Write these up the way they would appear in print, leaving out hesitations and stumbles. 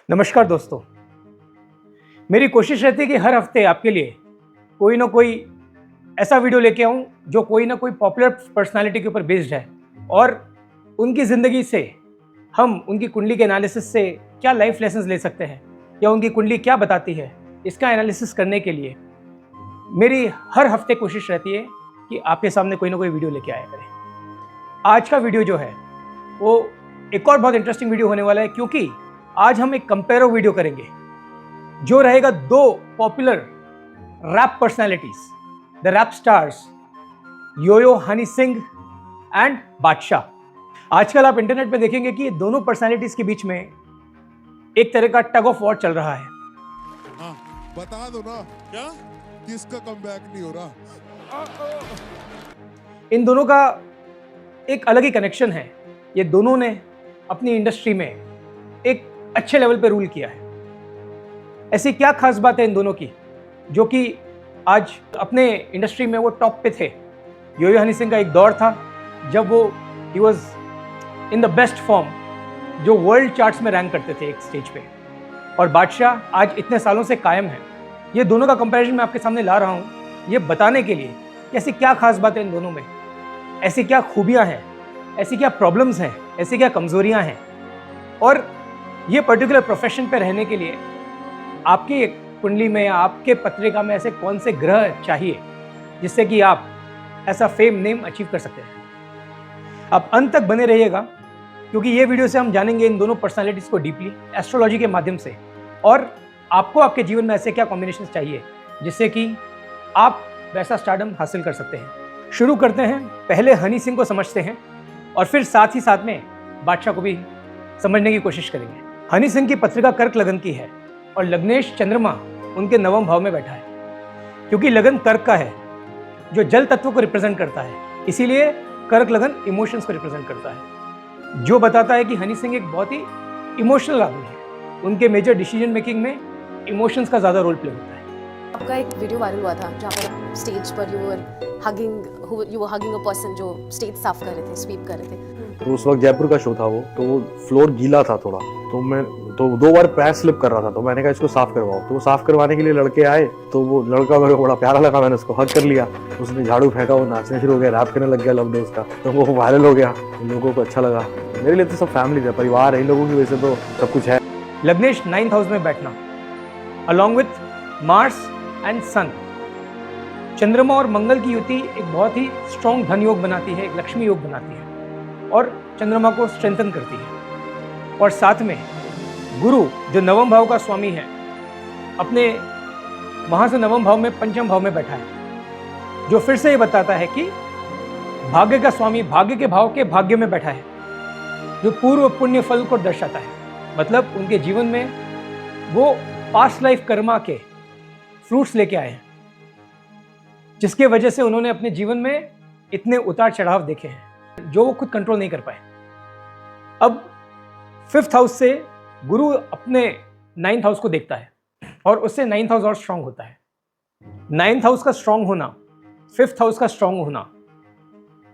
नमस्कार दोस्तों। मेरी कोशिश रहती है कि हर हफ्ते आपके लिए कोई ना कोई ऐसा वीडियो लेके आऊं जो कोई ना कोई पॉपुलर पर्सनालिटी के ऊपर बेस्ड है और उनकी ज़िंदगी से हम उनकी कुंडली के एनालिसिस से क्या लाइफ लेसन्स ले सकते हैं या उनकी कुंडली क्या बताती है, इसका एनालिसिस करने के लिए मेरी हर हफ्ते कोशिश रहती है कि आपके सामने कोई ना कोई वीडियो लेके आया करें। आज का वीडियो जो है वो एक और बहुत इंटरेस्टिंग वीडियो होने वाला है, क्योंकि आज हम एक कंपेरो वीडियो करेंगे जो रहेगा दो popular rap personalities, the rap stars Yo Yo Honey Singh and Badshah. आजकल आप इंटरनेट पे देखेंगे कि ये दोनों पर्सनालिटीज के बीच में एक तरह का टग ऑफ वॉर चल रहा है। बता दो ना क्या किसका कमबैक नहीं हो रहा। इन दोनों का एक अलग ही कनेक्शन है। ये दोनों ने अपनी इंडस्ट्री में एक अच्छे लेवल पे रूल किया है। ऐसी क्या खास बात है इन दोनों की जो कि आज अपने इंडस्ट्री में वो टॉप पे थे। योयो हनी सिंह का एक दौर था जब वो he was in the best form, जो वर्ल्ड चार्ट्स में रैंक करते थे एक स्टेज पे, और बादशाह आज इतने सालों से कायम है। ये दोनों का कंपैरिजन मैं आपके सामने ला रहा हूँ ये बताने के लिए कि ऐसी क्या खास बात है इन दोनों में, ऐसी क्या खूबियाँ हैं, ऐसी क्या प्रॉब्लम्स हैं, ऐसी क्या कमजोरियाँ हैं, और ये पर्टिकुलर प्रोफेशन पे रहने के लिए आपकी कुंडली में या आपके पत्रिका में ऐसे कौन से ग्रह चाहिए जिससे कि आप ऐसा फेम नेम अचीव कर सकते हैं। आप अंत तक बने रहिएगा, क्योंकि ये वीडियो से हम जानेंगे इन दोनों पर्सनालिटीज को डीपली एस्ट्रोलॉजी के माध्यम से, और आपको आपके जीवन में ऐसे क्या कॉम्बिनेशन चाहिए जिससे कि आप वैसा स्टारडम हासिल कर सकते हैं। शुरू करते हैं, पहले हनी सिंह को समझते हैं और फिर साथ ही साथ में बादशाह को भी समझने की कोशिश करेंगे। हनी सिंह की पत्रिका कर्क लगन की है और लग्नेश चंद्रमा उनके नवम भाव में बैठा है, क्योंकि लगन कर्क का है जो जल तत्व को रिप्रेजेंट करता है, इसीलिए कर्क लगन इमोशंस को रिप्रेजेंट करता है, जो बताता है कि हनी सिंह एक बहुत ही इमोशनल आदमी है। उनके मेजर डिसीजन मेकिंग में इमोशंस का ज़्यादा रोल प्ले होता है। आपका एक वीडियो वायरल हुआ था जहाँ पर स्टेज पर you were hugging a person जो स्टेज साफ कर रहे थे, स्वीप कर रहे थे। तो उस वक्त जयपुर का शो था तो वो फ्लोर गीला था थोड़ा, तो मैं दो बार पैर स्लिप कर रहा था, तो मैंने कहा इसको साफ करवाओ। तो वो साफ करवाने के लिए लड़के आए, तो वो लड़का मेरे को बड़ा प्यारा लगा, मैंने उसको हग कर लिया। उसने झाड़ू फेंका, वो नाचने शुरू हो गया, रैप करने लग गया लव डोज का, तो वो वायरल हो गया, लोगों को अच्छा लगा। मेरे लिए तो सब फैमिली है, परिवार है, इन लोगों की वजह से तो सब कुछ है। लग्नेश 9th हाउस में बैठना अलॉन्ग विथ मार्स एंड सन, चंद्रमा और मंगल की युति एक बहुत ही स्ट्रॉन्ग धन योग बनाती है, एक लक्ष्मी योग बनाती है और चंद्रमा को स्ट्रेंथन करती है। और साथ में गुरु जो नवम भाव का स्वामी है, अपने वहां से नवम भाव में पंचम भाव में बैठा है, जो फिर से ये बताता है कि भाग्य का स्वामी भाग्य के भाव के भाग्य में बैठा है, जो पूर्व पुण्य फल को दर्शाता है। मतलब उनके जीवन में वो पास्ट लाइफ कर्मा के फ्रूट्स लेके आए हैं, जिसके वजह से उन्होंने अपने जीवन में इतने उतार चढ़ाव देखे हैं जो वो खुद कंट्रोल नहीं कर पाए। अब 5th हाउस से गुरु अपने 9th हाउस को देखता है और उससे 9th हाउस और स्ट्रांग होता है। 9th हाउस का स्ट्रांग होना, 5th हाउस का स्ट्रांग होना,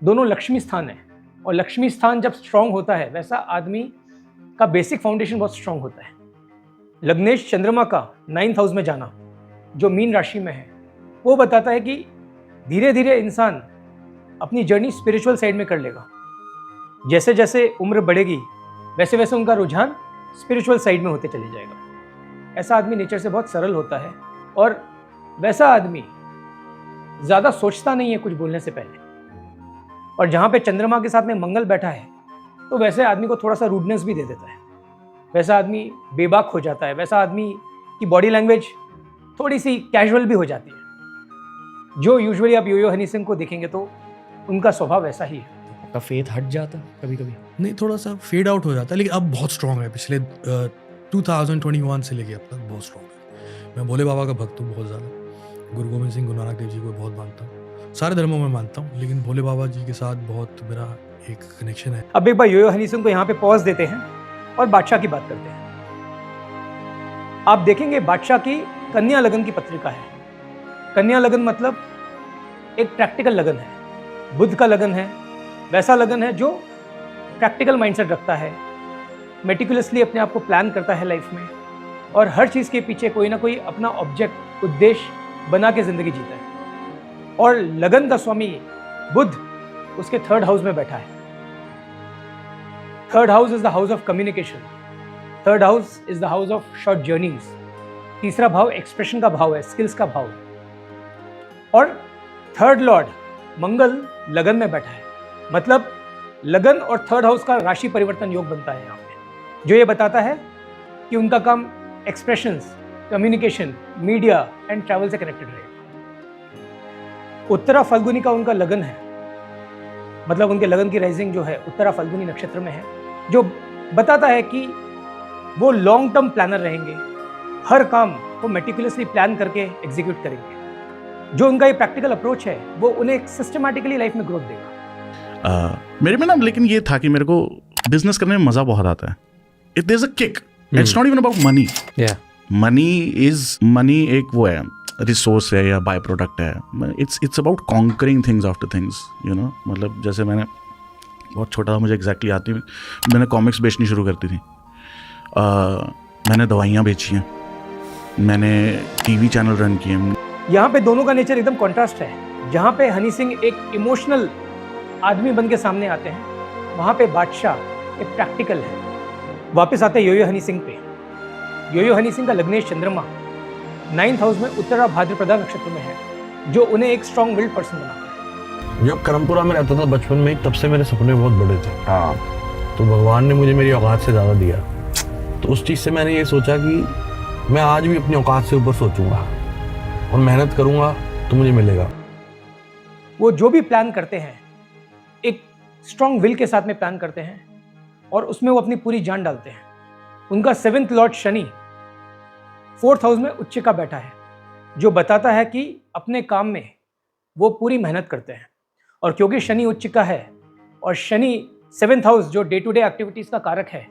दोनों लक्ष्मी स्थान है, और लक्ष्मी स्थान जब स्ट्रांग होता है वैसा आदमी का बेसिक फाउंडेशन बहुत स्ट्रांग होता है। लग्नेश चंद्रमा का 9th हाउस में जाना जो मीन राशि में है, वो बताता है कि धीरे धीरे इंसान अपनी जर्नी स्पिरिचुअल साइड में कर लेगा। जैसे जैसे उम्र बढ़ेगी वैसे वैसे उनका रुझान स्पिरिचुअल साइड में होते चले जाएगा। ऐसा आदमी नेचर से बहुत सरल होता है और वैसा आदमी ज़्यादा सोचता नहीं है कुछ बोलने से पहले। और जहाँ पे चंद्रमा के साथ में मंगल बैठा है तो वैसे आदमी को थोड़ा सा रूडनेस भी दे देता है, वैसा आदमी बेबाक हो जाता है, वैसा आदमी की बॉडी लैंग्वेज थोड़ी सी कैजुअल भी हो जाती है। जो यूजुअली आप योयो हनी सिंह को देखेंगे तो उनका स्वभाव वैसा ही है। का फेथ हट जाता कभी कभी, नहीं थोड़ा सा फेड आउट हो जाता है, लेकिन अब बहुत स्ट्रांग है। पिछले 2021 से लेके अब तक बहुत स्ट्रांग है। मैं भोले बाबा का भक्त हूँ बहुत ज़्यादा, गुरु गोविंद सिंह, गुरु नानक देव जी को बहुत मानता हूँ, सारे धर्मों में मानता हूँ, लेकिन भोले बाबा जी के साथ बहुत मेरा एक कनेक्शन है। अब एक बार योयो हनी सिंह को यहाँ पे पॉज देते हैं और बादशाह की बात करते हैं। आप देखेंगे बादशाह की कन्या लगन की पत्रिका है। कन्या लगन मतलब एक प्रैक्टिकल लगन है, बुध का लगन है, वैसा लगन है जो प्रैक्टिकल माइंडसेट रखता है, मेटिकुलसली अपने आप को प्लान करता है लाइफ में, और हर चीज़ के पीछे कोई ना कोई अपना ऑब्जेक्ट, उद्देश्य बना के ज़िंदगी जीता है। और लगन का स्वामी बुध उसके 3rd हाउस में बैठा है। 3rd house is the house of communication, 3rd house is the house of short journeys, तीसरा भाव एक्सप्रेशन का भाव है, स्किल्स का भाव है। और 3rd लॉर्ड मंगल लगन में बैठा है, मतलब लगन और 3rd हाउस का राशि परिवर्तन योग बनता है यहाँ पे, जो ये बताता है कि उनका काम expressions, communication, media and travel से कनेक्टेड रहेगा। उत्तरा फाल्गुनी का उनका लगन है, मतलब उनके लगन की राइजिंग जो है उत्तरा फाल्गुनी नक्षत्र में है, जो बताता है कि वो लॉन्ग टर्म प्लानर रहेंगे, हर काम वो मेटिकुलसली प्लान करके एग्जीक्यूट करेंगे। जो उनका ये प्रैक्टिकल अप्रोच है वो उन्हें सिस्टमैटिकली लाइफ में ग्रोथ देगा। मेरे में ना लेकिन ये था कि मेरे को बिजनेस करने में मजा बहुत आता है। It there is a kick, it's not even about money. Money एक वो है, रिसोर्स है या बाय प्रोडक्ट है। It's about conquering things after things, you know. मतलब जैसे मैंने बहुत छोटा था, मुझे एग्जैक्टली आती, मैंने कॉमिक्स बेचनी शुरू करती थी, मैंने दवाइयाँ बेची हैं, मैंने टीवी चैनल रन किए हैं। यहाँ पे दोनों का नेचर एकदम कॉन्ट्रास्ट है। जहाँ पे हनी सिंह एक इमोशनल आदमी बन के सामने आते हैं, वहाँ पे बादशाह एक प्रैक्टिकल है। वापस आते हैं योयो हनी सिंह पे। योयो हनी सिंह का लग्नेश चंद्रमा 9th हाउस में उत्तरा भाद्रपदा नक्षत्र में है, जो उन्हें एक स्ट्रॉन्ग विल्ड पर्सन बनाता है। जब करमपुरा में रहता था बचपन में, तब से मेरे सपने बहुत बड़े थे। हाँ, तो भगवान ने मुझे मेरी औकात से ज़्यादा दिया। तो उस चीज़ से मैंने ये सोचा कि मैं आज भी अपनी औकात से ऊपर सोचूंगा और मेहनत करूंगा तो मुझे मिलेगा। वो जो भी प्लान करते हैं एक स्ट्रॉन्ग विल के साथ में प्लान करते हैं और उसमें वो अपनी पूरी जान डालते हैं। उनका 7th Lord Shani 4th house में उच्चिका बैठा है, जो बताता है कि अपने काम में वो पूरी मेहनत करते हैं। और क्योंकि शनि उच्चिका है और शनि 7th हाउस जो डे टू डे एक्टिविटीज़ का कारक है,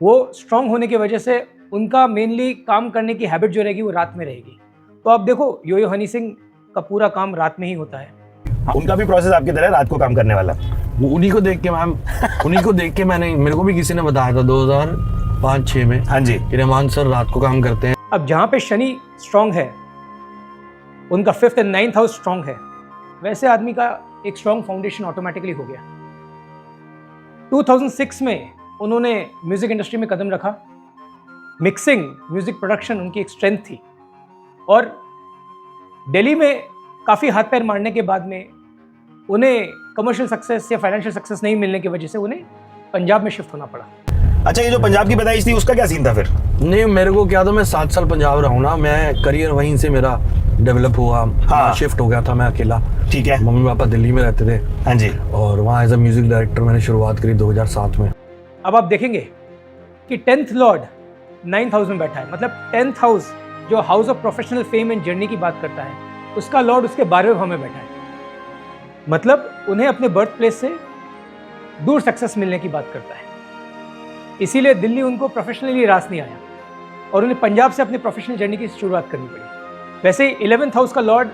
वो स्ट्रांग होने की वजह से उनका मेनली काम करने की हैबिट जो रहेगी वो रात में रहेगी। तो आप देखो योयो हनी सिंह का पूरा काम रात में ही होता है। उनका भी प्रोसेस आपकी तरह रात को काम करने वाला। वो उन्हीं को देख के मैम, उन्हीं को देख के मेरे को भी किसी ने बताया था 2005-6 में। हाँ जी, कि रहमान सर रात को काम करते हैं। अब जहाँ पे शनि स्ट्रांग है, उनका 5th and 9th house strong है, वैसे आदमी का एक स्ट्रांग फाउंडेशन ऑटोमेटिकली हो गया। 2006 में उन्होंने म्यूजिक इंडस्ट्री में कदम रखा। मिक्सिंग, म्यूजिक प्रोडक्शन उनकी एक स्ट्रेंथ थी और दिल्ली में काफ़ी हाथ पैर मारने के बाद में उन्हें कमर्शियल सक्सेस या फाइनेंशियल सक्सेस नहीं मिलने की वजह से उन्हें पंजाब में शिफ्ट होना पड़ा। अच्छा, ये जो पंजाब की पैदाइश थी उसका क्या सीन था फिर? नहीं, मेरे को क्या था, मैं 7 साल पंजाब रहा हूँ ना, मैं करियर वहीं से मेरा डेवलप हुआ। हाँ, शिफ्ट हो गया था मैं अकेला। ठीक है। मम्मी पापा दिल्ली में रहते थे। हाँ जी। और वहाँ एज अ म्यूजिक डायरेक्टर मैंने शुरुआत करी 2007 में। अब आप देखेंगे कि 10th लॉर्ड 9th हाउस में बैठा है, मतलब 10th हाउस जो house of professional fame and journey की बात करता है, उसका लॉर्ड उसके 12वें भाव में बैठा है। मतलब उन्हें अपने बर्थ प्लेस से दूर सक्सेस मिलने की बात करता है। इसीलिए दिल्ली उनको प्रोफेशनली रास नहीं आया और उन्हें पंजाब से अपनी प्रोफेशनल जर्नी की शुरुआत करनी पड़ी। वैसे 11th हाउस का लॉर्ड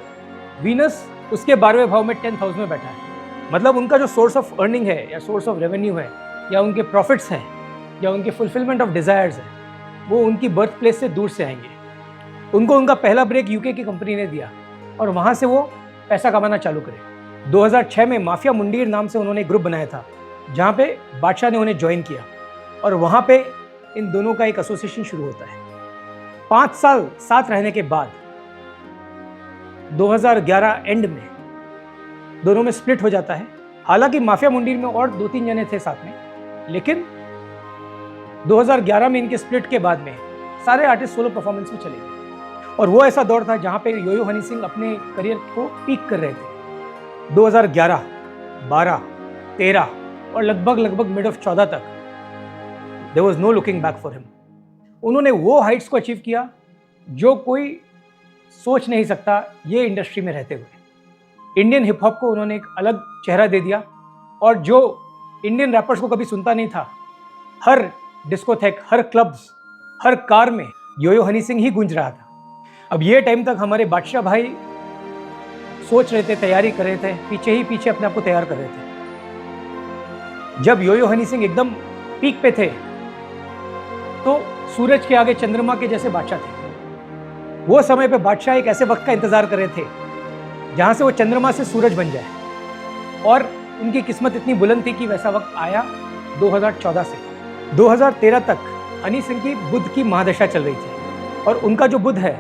वीनस उसके 12वें भाव में 10th हाउस में बैठा है। मतलब उनका जो सोर्स ऑफ अर्निंग है या सोर्स ऑफ रेवेन्यू है या उनके प्रॉफिट्स हैं या उनके फुलफिलमेंट ऑफ डिज़ायर्स है, वो उनकी बर्थ प्लेस से दूर से आएंगे। उनको उनका पहला ब्रेक यूके की कंपनी ने दिया और वहाँ से वो पैसा कमाना चालू करे। 2006 में माफिया मुंडीर नाम से उन्होंने एक ग्रुप बनाया था, जहाँ पे बादशाह ने उन्हें ज्वाइन किया और वहाँ पे इन दोनों का एक एसोसिएशन शुरू होता है। 5 साल साथ रहने के बाद 2011 एंड में दोनों में स्प्लिट हो जाता है। हालांकि माफिया मुंडीर में और 2-3 जने थे साथ में, लेकिन 2011 में इनके स्प्लिट के बाद में सारे आर्टिस्ट सोलो परफॉर्मेंस में चले गए और वो ऐसा दौर था जहाँ पे योयो हनी सिंह अपने करियर को पीक कर रहे थे। 2011, 12, 13 और लगभग मिड ऑफ 14 तक there was no looking back for him. उन्होंने वो हाइट्स को अचीव किया जो कोई सोच नहीं सकता ये इंडस्ट्री में रहते हुए। इंडियन हिप हॉप को उन्होंने एक अलग चेहरा दे दिया और जो इंडियन रैपर्स को कभी सुनता नहीं था, हर डिस्कोथेक, हर क्लब्स, हर कार में योयो हनी सिंह ही गूंज रहा था। अब ये टाइम तक हमारे बादशाह भाई सोच रहे थे, तैयारी कर रहे थे, पीछे ही पीछे अपने आप को तैयार कर रहे थे। जब योयो हनी सिंह एकदम पीक पे थे तो सूरज के आगे चंद्रमा के जैसे बादशाह थे। वो समय पे बादशाह एक ऐसे वक्त का इंतजार कर रहे थे जहां से वो चंद्रमा से सूरज बन जाए, और उनकी किस्मत इतनी बुलंद थी कि वैसा वक्त आया 2014 से 2013 तक। हनी सिंह की बुध की महादशा चल रही थी, और उनका जो बुध है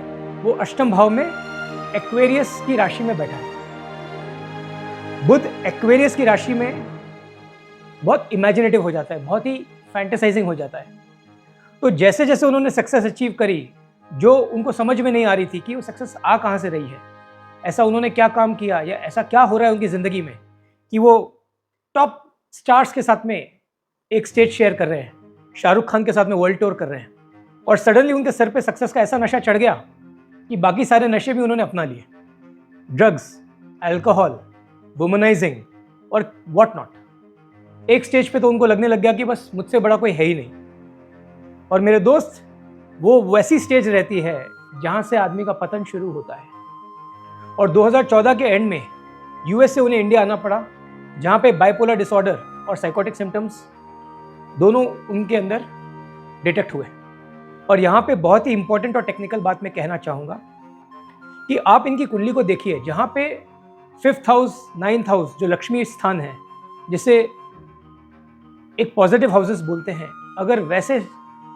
वो अष्टम भाव में एक्वेरियस की राशि में बैठा है। बुध एक्वेरियस की राशि में बहुत इमेजिनेटिव हो जाता है, बहुत ही फैंटेसाइजिंग हो जाता है। तो जैसे जैसे उन्होंने सक्सेस अचीव करी, जो उनको समझ में नहीं आ रही थी कि वो सक्सेस आ कहाँ से रही है, ऐसा उन्होंने क्या काम किया या ऐसा क्या हो रहा है उनकी ज़िंदगी में कि वो टॉप स्टार्स के साथ में एक स्टेज शेयर कर रहे हैं, शाहरुख खान के साथ में वर्ल्ड टूर कर रहे हैं, और सडनली उनके सर पे सक्सेस का ऐसा नशा चढ़ गया कि बाकी सारे नशे भी उन्होंने अपना लिए, ड्रग्स, अल्कोहल, वुमनाइजिंग और व्हाट नॉट। एक स्टेज पे तो उनको लगने लग गया कि बस मुझसे बड़ा कोई है ही नहीं। और मेरे दोस्त, वो वैसी स्टेज रहती है जहां से आदमी का पतन शुरू होता है। और 2014 के एंड में यूएस से उन्हें इंडिया आना पड़ा, जहां पे बाइपोलर डिसऑर्डर और साइकोटिक सिम्टम्स दोनों उनके अंदर डिटेक्ट हुए। और यहाँ पे बहुत ही इंपॉर्टेंट और टेक्निकल बात मैं कहना चाहूँगा कि आप इनकी कुंडली को देखिए, जहाँ पे 5th हाउस, 9th हाउस जो लक्ष्मी स्थान है, जिसे एक पॉजिटिव हाउसेस बोलते हैं, अगर वैसे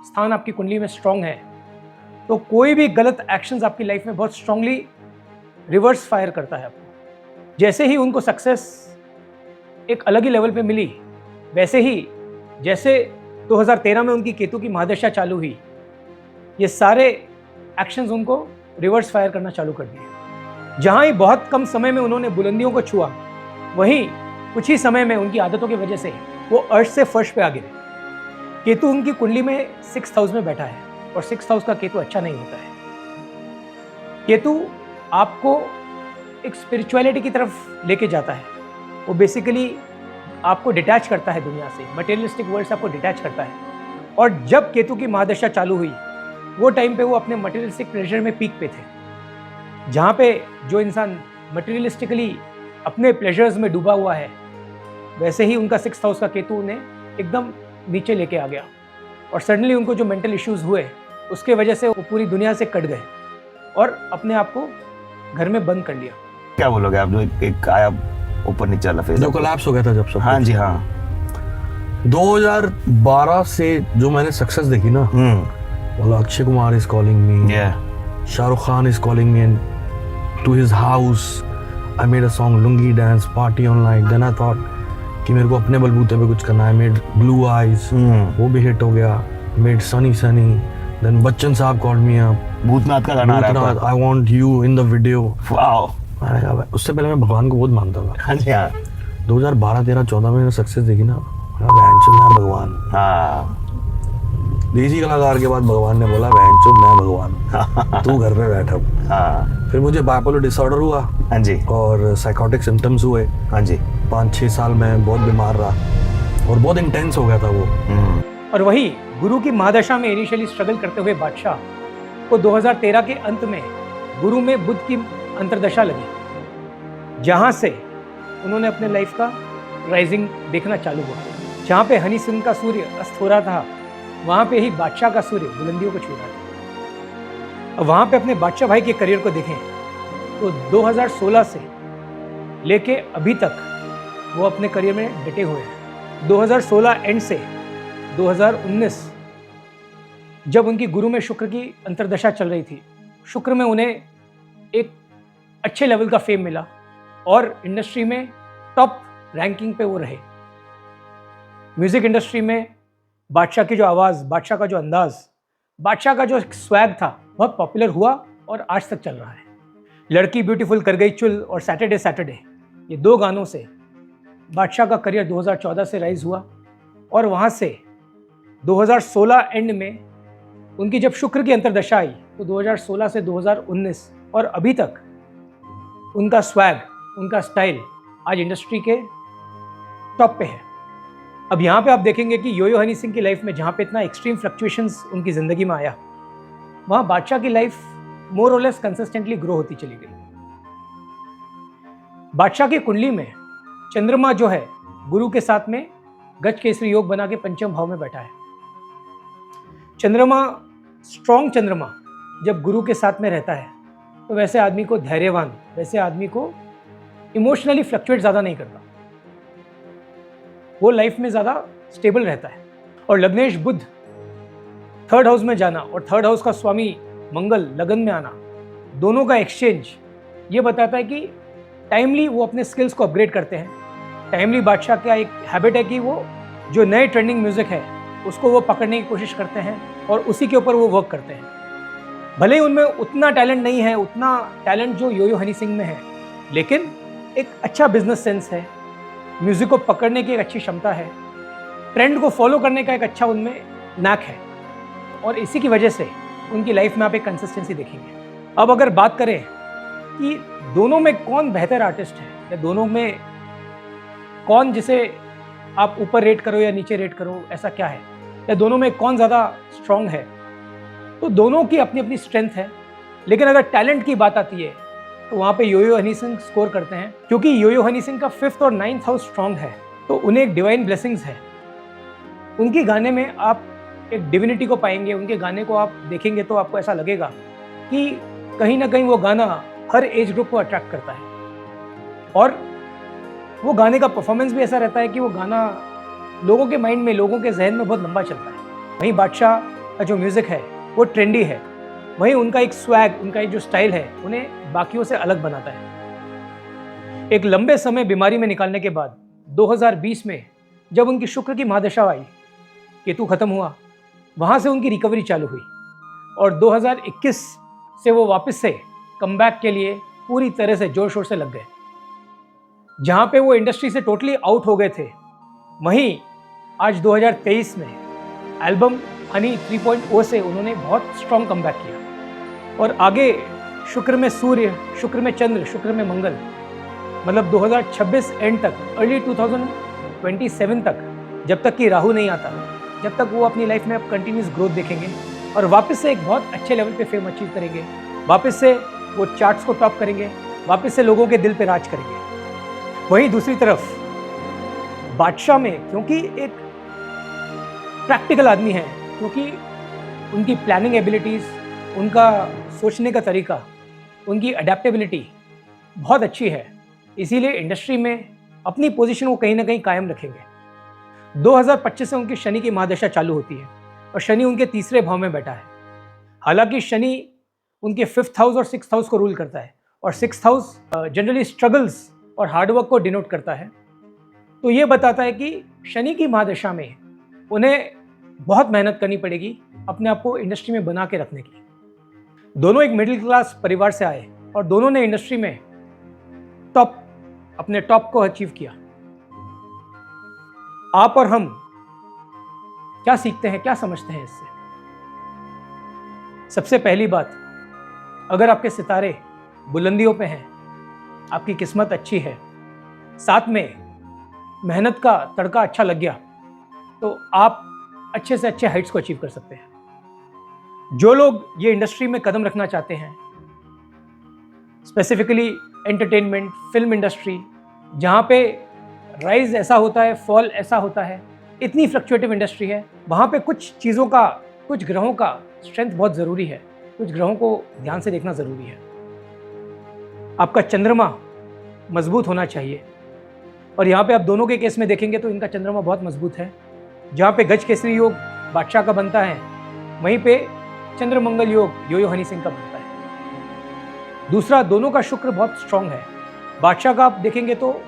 स्थान आपकी कुंडली में स्ट्रांग है तो कोई भी गलत एक्शंस आपकी लाइफ में बहुत स्ट्रांगली रिवर्स फायर करता है आपको। जैसे ही उनको सक्सेस एक अलग ही लेवल पे मिली, वैसे ही जैसे 2013 में उनकी केतु की महादशा चालू हुई, ये सारे एक्शंस उनको रिवर्स फायर करना चालू कर दिए। जहाँ ही बहुत कम समय में उन्होंने बुलंदियों को छुआ, वहीं कुछ ही समय में उनकी आदतों की वजह से वो अर्श से फर्श पे आ गिरे। केतु उनकी कुंडली में 6th हाउस में बैठा है, और 6th हाउस का केतु अच्छा नहीं होता है। केतु आपको एक स्पिरिचुअलिटी की तरफ लेके जाता है, वो बेसिकली आपको डिटैच करता है दुनिया से, मटेरियलिस्टिक वर्ल्ड से आपको डिटैच करता है। और जब केतु की महादशा चालू हुई, वो टाइम पे वो अपने मटेरियलिस्टिक प्लेजर में पीक पे थे। जहाँ पे जो इंसान मटेरियलिस्टिकली अपने प्लेजर्स में डूबा हुआ है, वैसे ही उनका 6th हाउस का केतु उन्हें एकदम नीचे लेके आ गया, और सडनली उनको जो मेंटल इश्यूज हुए उसके वजह से वो पूरी दुनिया से कट गए और अपने आप को घर में बंद कर लिया। क्या बोलोगे आप, जो एक आया ऊपर नीचे वाला फेज जो कोलैप्स हो गया था जब सब? हाँ जी हाँ। 2012 से जो मैंने सक्सेस देखी ना, बोला Akshay Kumar is calling me, Shahrukh Khan is calling me to his house, I made a song Lungi dance party on night. Then I thought कि मेरे को अपने बलबूते पे कुछ करना है। मेड ब्लू आइज, वो भी हिट हो गया। मेड सनी सनी, देन बच्चन साहब कॉल्ड मी अप, भूतनाथ का गाना आ रहा है, I want you in the video. Wow. मैंने कहा उससे पहले मैं भगवान को बहुत मानता था। हाँ जी हाँ। 2012, 13, 14 में सक्सेस देखी ना, मैं भगवान। हाँ। देसी कलाकार के बाद भगवान ने बोला मैं भगवान, तू घर पे बैठा। हाँ। फिर मुझे बाइपोलर डिसऑर्डर हुआ। हाँ जी। और साइकोटिक सिम्टम्स हुए। हाँ जी। 5-6 साल में बहुत बीमार रहा और बहुत इंटेंस हो गया था वो। और वही गुरु की महादशा में इनिशियली स्ट्रगल करते हुए बादशाह को 2013 के अंत में गुरु में बुध की अंतर्दशा लगी, जहां से उन्होंने अपने लाइफ का राइजिंग देखना चालू हुआ। जहां पे हनी सिंह का सूर्य अस्त हो रहा था, वहां पे ही बादशाह का सूर्य बुलंदियों को छू रहा था। अब वहां पे अपने बादशाह भाई के करियर को देखें तो 2016 से लेके अभी तक वो अपने करियर में डटे हुए हैं। 2016 एंड से 2019 जब उनकी गुरु में शुक्र की अंतर्दशा चल रही थी, शुक्र में उन्हें एक अच्छे लेवल का फेम मिला और इंडस्ट्री में टॉप रैंकिंग पे वो रहे। म्यूजिक इंडस्ट्री में बादशाह की जो आवाज़, बादशाह का जो अंदाज, बादशाह का जो स्वैग था, बहुत पॉपुलर हुआ और आज तक चल रहा है। लड़की ब्यूटीफुल कर गई चुल और सैटरडे सैटरडे, ये 2 गानों से बादशाह का करियर 2014 से राइज हुआ। और वहाँ से 2016 एंड में उनकी जब शुक्र की अंतर्दशा आई तो 2016 से 2019 और अभी तक उनका स्वैग, उनका स्टाइल आज इंडस्ट्री के टॉप पे है। अब यहाँ पे आप देखेंगे कि योयो हनी सिंह की लाइफ में जहाँ पे इतना एक्सट्रीम फ्लक्चुएशंस उनकी ज़िंदगी में आया, वहाँ बादशाह की लाइफ मोर और लेस कंसिस्टेंटली ग्रो होती चली गई। बादशाह की कुंडली में चंद्रमा जो है गुरु के साथ में गज केसरी योग बना के पंचम भाव में बैठा है। चंद्रमा, स्ट्रॉन्ग चंद्रमा जब गुरु के साथ में रहता है तो वैसे आदमी को धैर्यवान, वैसे आदमी को इमोशनली फ्लक्चुएट ज़्यादा नहीं करता, वो लाइफ में ज़्यादा स्टेबल रहता है। और लग्नेश बुध थर्ड हाउस में जाना और थर्ड हाउस का स्वामी मंगल लगन में आना, दोनों का एक्सचेंज ये बताता है कि टाइमली वो अपने स्किल्स को अपग्रेड करते हैं। टाइमली बादशाह का एक हैबिट है कि वो जो नए ट्रेंडिंग म्यूजिक है उसको वो पकड़ने की कोशिश करते हैं और उसी के ऊपर वो वर्क करते हैं। भले ही उनमें उतना टैलेंट नहीं है, उतना टैलेंट जो यो यो हनी सिंह में है, लेकिन एक अच्छा बिजनेस सेंस है, म्यूजिक को पकड़ने की एक अच्छी क्षमता है, ट्रेंड को फॉलो करने का एक अच्छा उनमें नैक है, और इसी की वजह से उनकी लाइफ में आप एक कंसिस्टेंसी देखेंगे। अब अगर बात करें कि दोनों में कौन बेहतर आर्टिस्ट है या दोनों में कौन जिसे आप ऊपर रेट करो या नीचे रेट करो, ऐसा क्या है, या दोनों में कौन ज़्यादा स्ट्रॉन्ग है, तो दोनों की अपनी अपनी स्ट्रेंथ है। लेकिन अगर टैलेंट की बात आती है तो वहाँ पे यो यो हनी सिंह स्कोर करते हैं, क्योंकि यो यो हनी सिंह का 5th और 9th हाउस स्ट्रॉन्ग है, तो उन्हें एक डिवाइन ब्लेसिंग्स है। उनके गाने में आप एक डिविनिटी को पाएंगे, उनके गाने को आप देखेंगे तो आपको ऐसा लगेगा कि कहीं ना कहीं वो गाना हर एज ग्रुप को अट्रैक्ट करता है, और वो गाने का परफॉर्मेंस भी ऐसा रहता है कि वो गाना लोगों के माइंड में, लोगों के जहन में बहुत लंबा चलता है। वहीं बादशाह का जो म्यूज़िक है वो ट्रेंडी है, वहीं उनका एक स्वैग, उनका एक जो स्टाइल है उन्हें बाकियों से अलग बनाता है। एक लंबे समय बीमारी में निकालने के बाद 2020 में जब उनकी शुक्र की महादशा आई, केतु खत्म हुआ, वहाँ से उनकी रिकवरी चालू हुई और 2021 से वो वापस से कमबैक के लिए पूरी तरह से जोर शोर से लग गए। जहाँ पे वो इंडस्ट्री से टोटली आउट हो गए थे, वहीं आज 2023 में एल्बम हनी 3.0 से उन्होंने बहुत स्ट्रॉन्ग कमबैक किया और आगे शुक्र में सूर्य, शुक्र में चंद्र, शुक्र में मंगल, मतलब 2026 एंड तक, अर्ली 2027 तक, जब तक कि राहु नहीं आता, जब तक वो अपनी लाइफ में अब कंटिन्यूस ग्रोथ देखेंगे और वापस से एक बहुत अच्छे लेवल पे फेम अचीव करेंगे, वापस से वो चार्ट्स को टॉप करेंगे, वापस से लोगों के दिल पे राज करेंगे। वहीं दूसरी तरफ बादशाह में, क्योंकि एक प्रैक्टिकल आदमी है, क्योंकि उनकी प्लानिंग एबिलिटीज़, उनका सोचने का तरीका, उनकी अडेप्टेबिलिटी बहुत अच्छी है, इसीलिए इंडस्ट्री में अपनी पोजीशन को कहीं ना कहीं कायम रखेंगे। 2025 से उनकी शनि की महादशा चालू होती है और शनि उनके तीसरे भाव में बैठा है। हालांकि शनि उनके 5th हाउस और 6th हाउस को रूल करता है और 6th हाउस जनरली स्ट्रगल्स और हार्डवर्क को डिनोट करता है, तो ये बताता है कि शनि की महादशा में उन्हें बहुत मेहनत करनी पड़ेगी अपने आप को इंडस्ट्री में बना के रखने की। दोनों एक मिडिल क्लास परिवार से आए और दोनों ने इंडस्ट्री में अपने टॉप को अचीव किया। आप और हम क्या सीखते हैं, क्या समझते हैं इससे? सबसे पहली बात, अगर आपके सितारे बुलंदियों पे हैं, आपकी किस्मत अच्छी है, साथ में मेहनत का तड़का अच्छा लग गया, तो आप अच्छे से अच्छे हाइट्स को अचीव कर सकते हैं। जो लोग ये इंडस्ट्री में कदम रखना चाहते हैं, स्पेसिफिकली एंटरटेनमेंट, फिल्म इंडस्ट्री, जहाँ पे राइज ऐसा होता है, फॉल ऐसा होता है, इतनी फ्लक्चुएटिव इंडस्ट्री है, वहाँ पे कुछ चीज़ों का, कुछ ग्रहों का स्ट्रेंथ बहुत ज़रूरी है, कुछ ग्रहों को ध्यान से देखना ज़रूरी है। आपका चंद्रमा मजबूत होना चाहिए, और यहाँ पे आप दोनों के केस में देखेंगे तो इनका चंद्रमा बहुत मजबूत है। जहाँ पे गज केसरी योग बादशाह का बनता है, वहीं पे चंद्र मंगल योग यो यो हनी सिंह का बनता है। दूसरा, दोनों का शुक्र बहुत स्ट्रांग है। बादशाह का आप देखेंगे तो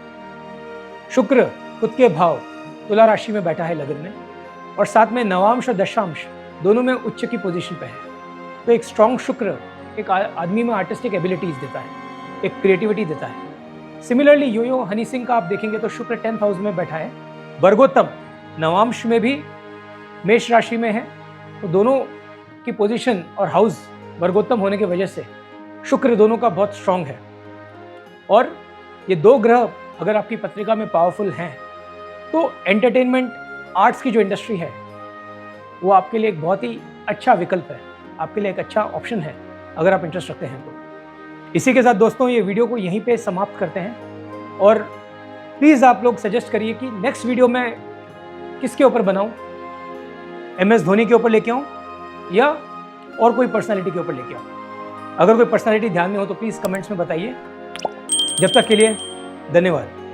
शुक्र खुद के भाव तुला राशि में बैठा है लगन में, और साथ में नवांश और दशांश दोनों में उच्च की पोजीशन पे है। तो एक स्ट्रांग शुक्र एक आदमी में आर्टिस्टिक एबिलिटीज देता है, एक क्रिएटिविटी देता है। सिमिलरली यो यो हनी सिंह का आप देखेंगे तो शुक्र 10th हाउस में बैठा है, वर्गोत्तम नवांश में भी मेष राशि में है, तो दोनों की पोजीशन और हाउस वर्गोत्तम होने की वजह से शुक्र दोनों का बहुत स्ट्रांग है। और ये दो ग्रह अगर आपकी पत्रिका में पावरफुल हैं तो एंटरटेनमेंट, आर्ट्स की जो इंडस्ट्री है वो आपके लिए एक बहुत ही अच्छा विकल्प है, आपके लिए एक अच्छा ऑप्शन है अगर आप इंटरेस्ट रखते हैं तो। इसी के साथ दोस्तों ये वीडियो को यहीं पे समाप्त करते हैं, और प्लीज़ आप लोग सजेस्ट करिए कि नेक्स्ट वीडियो में किसके ऊपर बनाऊं, MS धोनी के ऊपर लेके आऊं या और कोई पर्सनालिटी के ऊपर लेके आओ। अगर कोई पर्सनालिटी ध्यान में हो तो प्लीज़ कमेंट्स में बताइए। जब तक के लिए धन्यवाद।